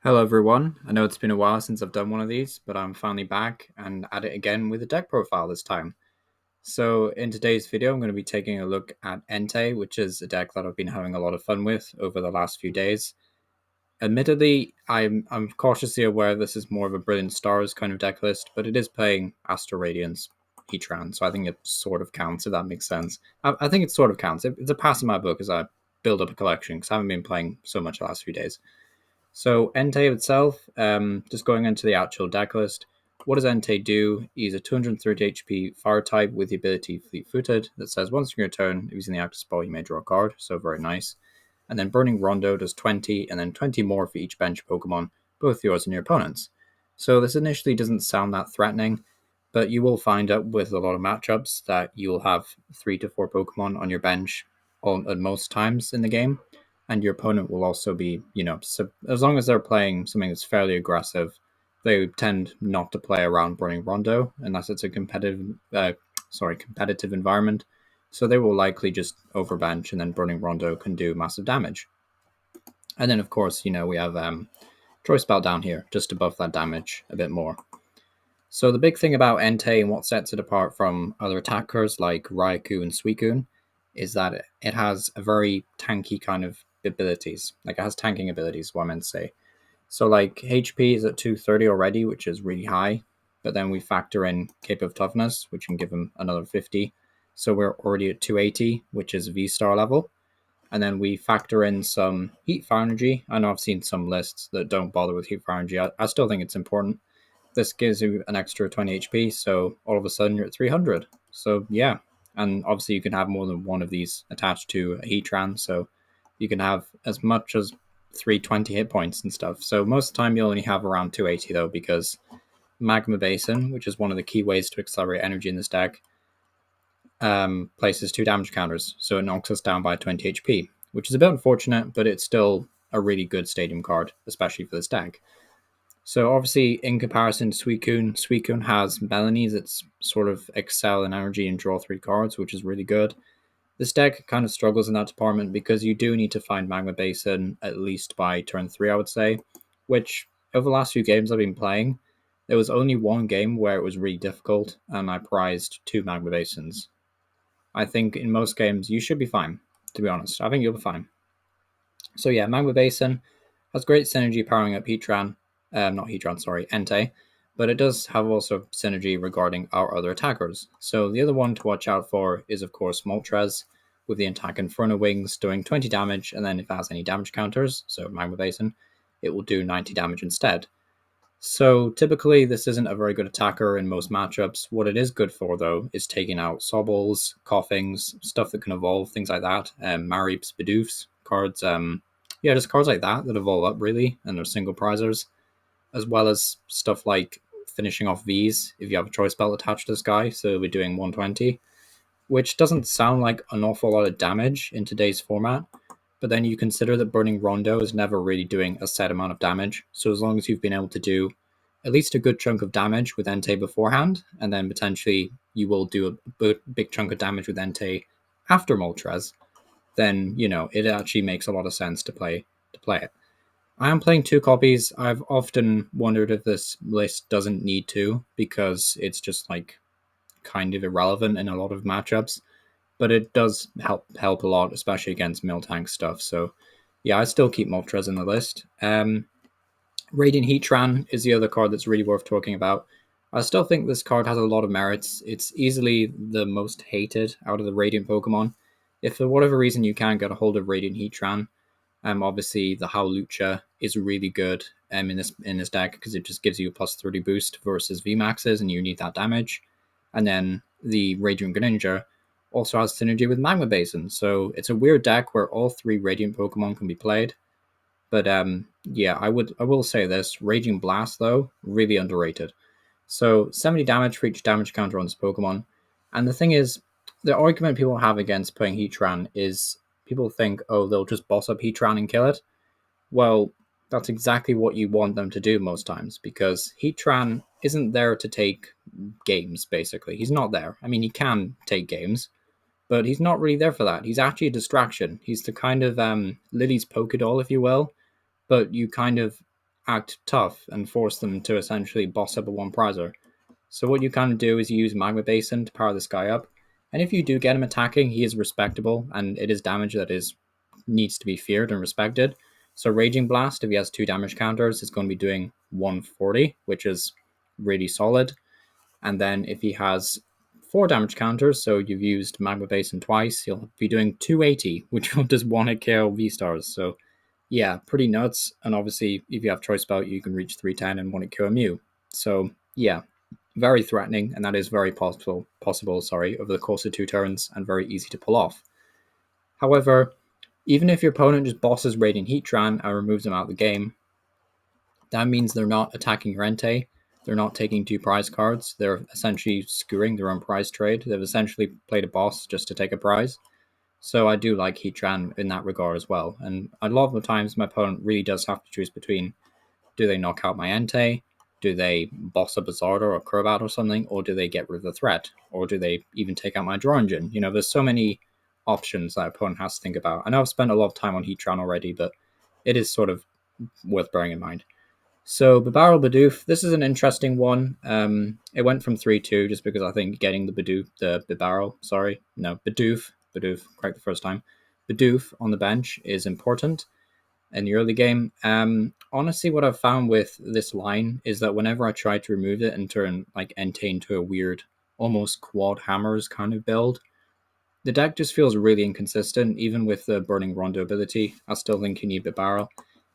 Hello everyone, I know it's been a while since I've done one of these, but I'm finally back and at it again with a deck profile this time. So in today's video, I'm going to be taking a look at Entei, which is a deck that I've been having a lot of fun with over the last few days. Admittedly, I'm cautiously aware this is more of a Brilliant Stars kind of deck list, but it is playing Astral Radiance Heatran, so I think it sort of counts, if that makes sense. I think it sort of counts. It's a pass in my book as I build up a collection, because I haven't been playing so much the last few days. So Entei itself, just going into the actual deck list, what does Entei do? He's a 230 HP fire type with the ability Fleet Footed that says once in your turn, if he's in the active spot, you may draw a card, so very nice. And then Burning Rondo does 20, and then 20 more for each bench Pokemon, both yours and your opponent's. So this initially doesn't sound that threatening, but you will find out with a lot of matchups that you'll have 3 to 4 Pokemon on your bench at most times in the game, and your opponent will also be, so as long as they're playing something that's fairly aggressive, they tend not to play around Burning Rondo unless it's a competitive environment. So they will likely just overbench, and then Burning Rondo can do massive damage. And then, of course, we have Choice Belt down here, just above that damage a bit more. So the big thing about Entei and what sets it apart from other attackers like Raikou and Suicune is that it has a very tanky kind of abilities. Like it has tanking abilities, what I meant to say. So like HP is at 230 already, which is really high. But then we factor in Cape of Toughness, which can give him another 50. So we're already at 280, which is V-Star level. And then we factor in some Heat Fire Energy. I know I've seen some lists that don't bother with Heat Fire Energy. I still think it's important. This gives you an extra 20 HP, so all of a sudden you're at 300. So yeah, and obviously you can have more than one of these attached to a Heatran, so you can have as much as 320 hit points and stuff. So most of the time you'll only have around 280 though, because Magma Basin, which is one of the key ways to accelerate energy in this deck, places 2 damage counters, so it knocks us down by 20 HP, which is a bit unfortunate, but it's still a really good stadium card, especially for this deck. So obviously, in comparison to Suicune has Melanies that sort of excel in energy and draw 3 cards, which is really good. This deck kind of struggles in that department because you do need to find Magma Basin at least by turn 3, I would say, which over the last few games I've been playing, there was only one game where it was really difficult, and I prized 2 Magma Basins. I think in most games you should be fine, to be honest. I think you'll be fine. So yeah, Magma Basin has great synergy powering up Heatran, not Heatran, sorry, Entei, but it does have also synergy regarding our other attackers. So the other one to watch out for is, of course, Moltres, with the attack Inferno Wings doing 20 damage, and then if it has any damage counters, so Magma Basin, it will do 90 damage instead. So typically, this isn't a very good attacker in most matchups. What it is good for, though, is taking out Sobbles, Coughings, stuff that can evolve, things like that. Maripes, Bidoofs, cards, just cards like that evolve up, really, and they're single prizers, as well as stuff like finishing off Vs if you have a choice belt attached to this guy, so we're doing 120, which doesn't sound like an awful lot of damage in today's format, but then you consider that Burning Rondo is never really doing a set amount of damage, so as long as you've been able to do at least a good chunk of damage with Entei beforehand, and then potentially you will do a big chunk of damage with Entei after Moltres, then it actually makes a lot of sense to play it. I am playing 2 copies. I've often wondered if this list doesn't need to, because it's just like kind of irrelevant in a lot of matchups, but it does help a lot, especially against Miltank stuff. So yeah, I still keep Moltres in the list. Radiant Heatran is the other card that's really worth talking about. I still think this card has a lot of merits. It's easily the most hated out of the Radiant Pokemon. If for whatever reason you can't get a hold of Radiant Heatran, obviously the Howlucha is really good in this deck, because it just gives you a plus 30 boost versus VMAXs, and you need that damage. And then the Radiant Greninja also has synergy with Magma Basin, so it's a weird deck where all 3 Radiant Pokemon can be played. But yeah, I will say this: Raging Blast, though, really underrated. So 70 damage for each damage counter on this Pokemon. And the thing is, the argument people have against playing Heatran is people think, oh, they'll just boss up Heatran and kill it. Well, that's exactly what you want them to do most times, because Heatran isn't there to take games, basically. He's not there. I mean, he can take games, but he's not really there for that. He's actually a distraction. He's the kind of Lily's Pokédoll, if you will, but you kind of act tough and force them to essentially boss up a one prizer. So what you kind of do is you use Magma Basin to power this guy up, and if you do get him attacking, he is respectable, and it is damage that is needs to be feared and respected. So Raging Blast, if he has 2 damage counters, is going to be doing 140, which is really solid. And then if he has 4 damage counters, so you've used Magma Basin twice, he'll be doing 280, which will just one hit KO V stars. So yeah, pretty nuts. And obviously, if you have Choice Belt, you can reach 310 and one hit KO Mew. So yeah, very threatening, and that is very possible, over the course of 2 turns, and very easy to pull off. However, even if your opponent just bosses Radiant Heatran and removes them out of the game, that means they're not attacking your Entei, they're not taking 2 prize cards, they're essentially skewering their own prize trade. They've essentially played a boss just to take a prize. So I do like Heatran in that regard as well. And a lot of the times my opponent really does have to choose between, do they knock out my Entei, do they boss up a Zarda or a Crobat or something, or do they get rid of the threat, or do they even take out my Draw Engine? There's so many options that opponent has to think about. I know I've spent a lot of time on Heatran already, but it is sort of worth bearing in mind. So Bibarel Bidoof, this is an interesting one. It went from 3-2 just because I think getting the Bidoof, correct the first time, Bidoof on the bench is important in the early game. Honestly, what I've found with this line is that whenever I try to remove it and turn like Entei into a weird, almost quad hammers kind of build, the deck just feels really inconsistent. Even with the Burning Rondo ability, I still think you need Bibarel.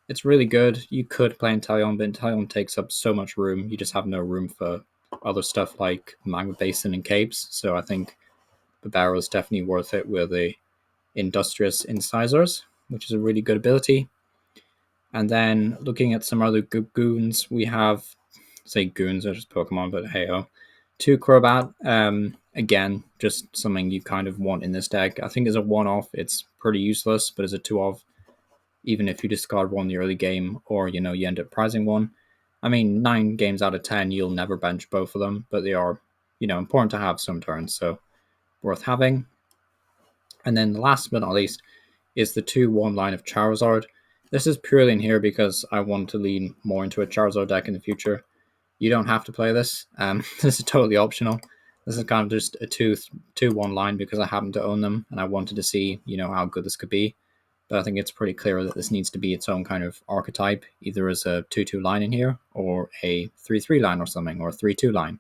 It's really good. You could play Inteleon, but Inteleon takes up so much room. You just have no room for other stuff like Magma Basin and Capes. So I think Bibarel is definitely worth it with the Industrious Incisors, which is a really good ability. And then looking at some other good goons, we have, say goons are just Pokemon, but hey ho. 2 Crobat, again, just something you kind of want in this deck. I think as a one-off, it's pretty useless, but as a 2-off, even if you discard one in the early game, or you end up prizing one, I mean, 9 games out of 10, you'll never bench both of them, but they are, important to have some turns, so worth having. And then last but not least is the 2-1 line of Charizard. This is purely in here because I want to lean more into a Charizard deck in the future. You don't have to play this. This is totally optional. This is kind of just a 2-1 line because I happen to own them and I wanted to see, how good this could be. But I think it's pretty clear that this needs to be its own kind of archetype, either as a 2-2 line in here or a 3-3 line or something, or a 3-2 line.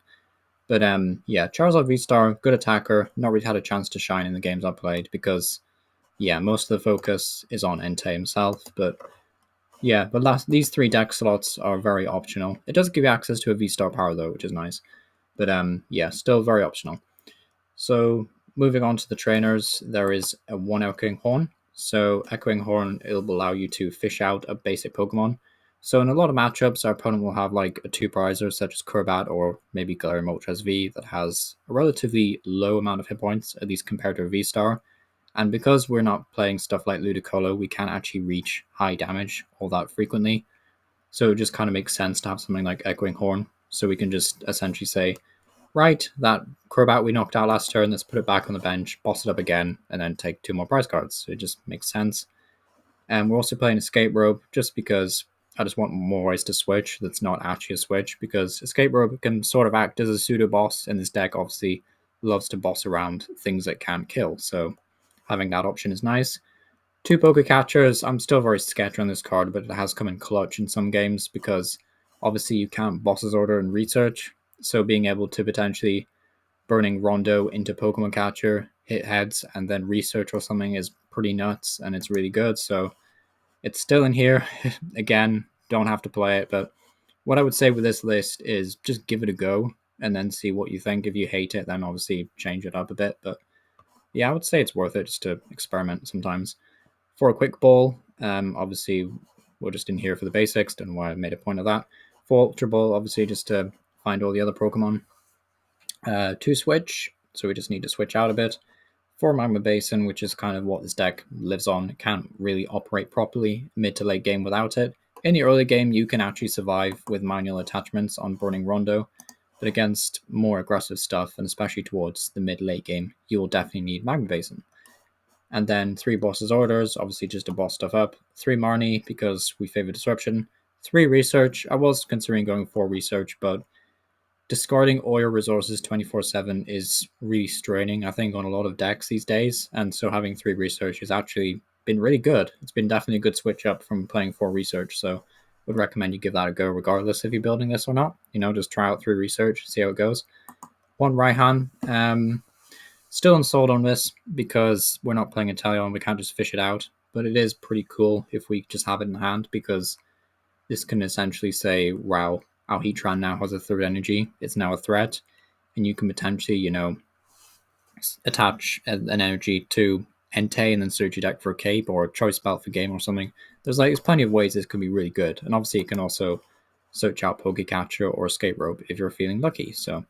But yeah, Charizard V-Star, good attacker, not really had a chance to shine in the games I played because, yeah, most of the focus is on Entei himself. But yeah, but these 3 deck slots are very optional. It does give you access to a V-Star power though, which is nice. But yeah, still very optional. So moving on to the trainers, there is a 1 Echoing Horn. So Echoing Horn, it will allow you to fish out a basic Pokemon. So in a lot of matchups, our opponent will have like a 2 prizer such as Crobat or maybe Galarian Moltres V that has a relatively low amount of hit points, at least compared to a V-Star. And because we're not playing stuff like Ludicolo, we can't actually reach high damage all that frequently. So it just kind of makes sense to have something like Echoing Horn. So we can just essentially say, right, that Crobat we knocked out last turn, let's put it back on the bench, boss it up again, and then take 2 more prize cards. So it just makes sense. And we're also playing Escape Robe just because I just want more ways to switch that's not actually a switch, because Escape Robe can sort of act as a pseudo boss, and this deck obviously loves to boss around things that can't kill. So having that option is nice. 2 Poke Catchers, I'm still very sketchy on this card, but it has come in clutch in some games because obviously you can't Boss's Order and Research. So being able to potentially Burning Rondo into Pokemon Catcher, hit heads, and then Research or something is pretty nuts, and it's really good. So it's still in here. Again, don't have to play it, but what I would say with this list is just give it a go and then see what you think. If you hate it, then obviously change it up a bit. But yeah, I would say it's worth it just to experiment sometimes. For a quick ball, obviously we're just in here for the basics. Don't know why I made a point of that. For Ultra Ball, obviously just to find all the other Pokemon. 2 switch, so we just need to switch out a bit. 4 Magma Basin, which is kind of what this deck lives on. It can't really operate properly mid to late game without it. In the early game, you can actually survive with manual attachments on Burning Rondo, but against more aggressive stuff, and especially towards the mid-late game, you will definitely need Magma Basin. And then 3 Boss's Orders, obviously just to boss stuff up. 3 Marnie, because we favor Disruption. 3 research. I was considering going 4 research, but discarding all your resources 24/7 is really straining, I think, on a lot of decks these days. And so having 3 research has actually been really good. It's been definitely a good switch up from playing 4 research. So would recommend you give that a go regardless if you're building this or not. Just try out 3 research, see how it goes. 1 Raihan. Still unsold on this because we're not playing Inteleon, we can't just fish it out. But it is pretty cool if we just have it in hand, because this can essentially say, wow, our Heatran now has a 3rd energy, it's now a threat, and you can potentially, attach an energy to Entei and then search your deck for a cape or a choice belt for game or something. There's plenty of ways this can be really good, and obviously you can also search out Pokecatcher or Escape Rope if you're feeling lucky. So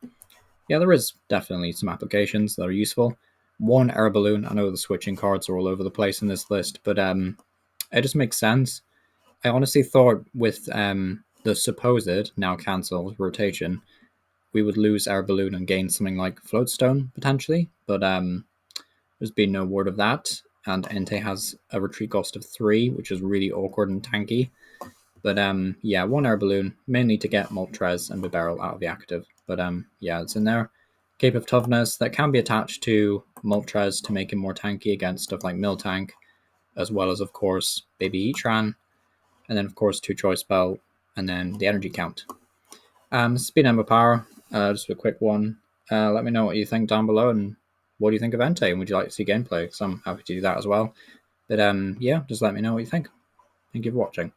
yeah, there is definitely some applications that are useful. 1 Air Balloon. I know the switching cards are all over the place in this list, but it just makes sense. I honestly thought with the supposed, now cancelled, rotation, we would lose Air Balloon and gain something like Floatstone, potentially, but there's been no word of that, and Entei has a retreat cost of 3, which is really awkward and tanky. But yeah, 1 Air Balloon, mainly to get Moltres and Bibarel out of the active. But yeah, it's in there. Cape of Toughness that can be attached to Moltres to make him more tanky against stuff like Miltank, as well as, of course, Baby Heatran, and then, of course, 2 Choice Belt, and then the energy count. Speed Ember Power, just a quick one. Let me know what you think down below, and what do you think of Entei, and would you like to see gameplay? Because I'm happy to do that as well. But yeah, just let me know what you think. Thank you for watching.